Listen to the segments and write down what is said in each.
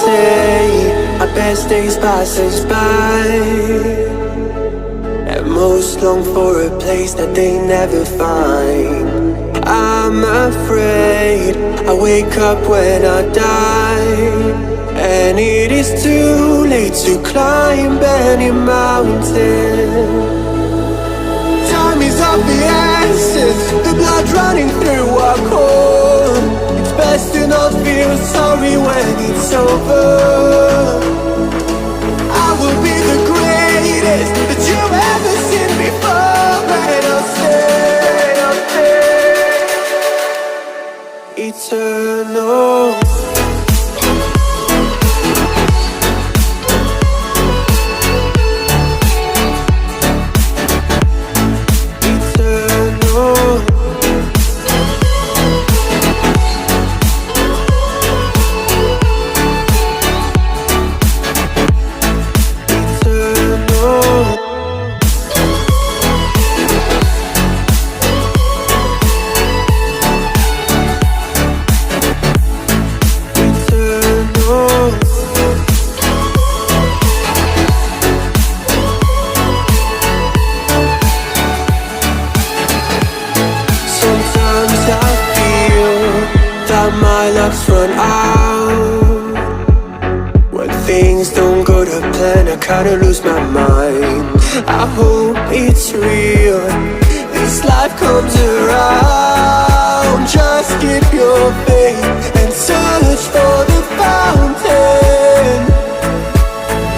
say our best days pass us by, and most long for a place that they never find. I'm afraid I wake up when I die, and it is too late to climb any mountain. Time is of the essence, the blood running through our core. It's best to not feel sorry when it's over. I will be the greatest that you've ever seen before, and I'll stay eternal. My luck's run out. When things don't go to plan, I kinda lose my mind. I hope it's real, this life comes around. Just keep your faith and search for the fountain.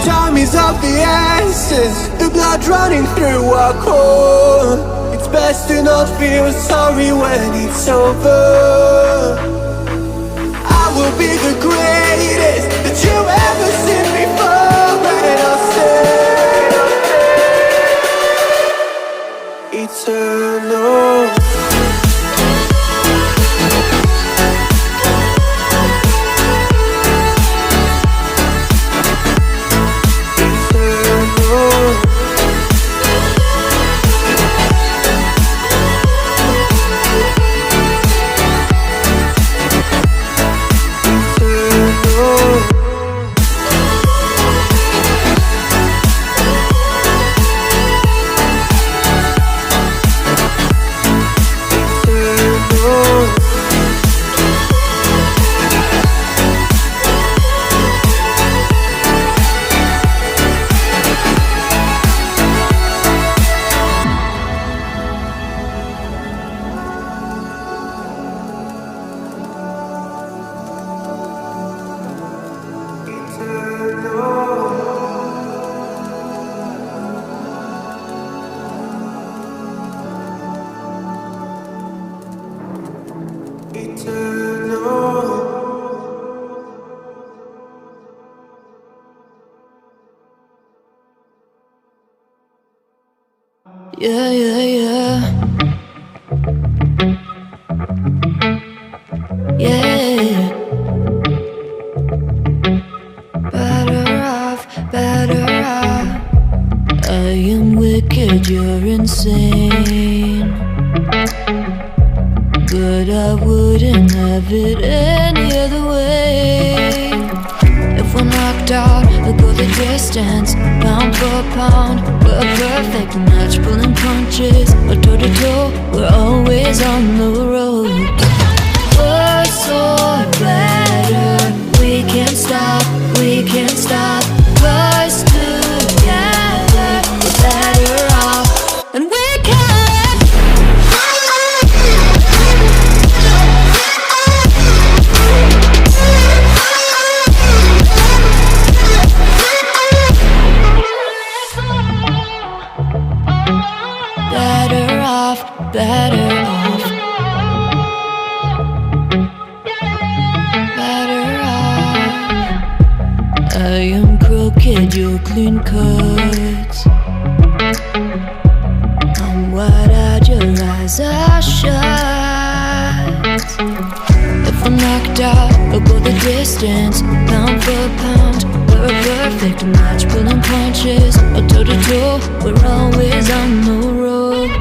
Time is of the essence, the blood running through our core. It's best to not feel sorry when it's over. Will be the greatest that you've ever seen before, and I'll stay eternal. Yeah, yeah, yeah. Yeah. Better off, better off. I am wicked, you're insane, but I wouldn't have it any other way. If we're knocked out, we'll go the distance, pound for pound. We're a perfect match, pulling punches. We're toe to toe, we're always on the road. Worse or better, we can't stop, we can't stop. Cause together, we're better off, and we can. Better off, better off. Better off. I am crooked, you're clean cut. I'm wide-eyed, your eyes are shut. If I'm knocked out, we'll go the distance, pound for pound. We're a perfect match, pulling punches. Or toe to toe, we're always on the road.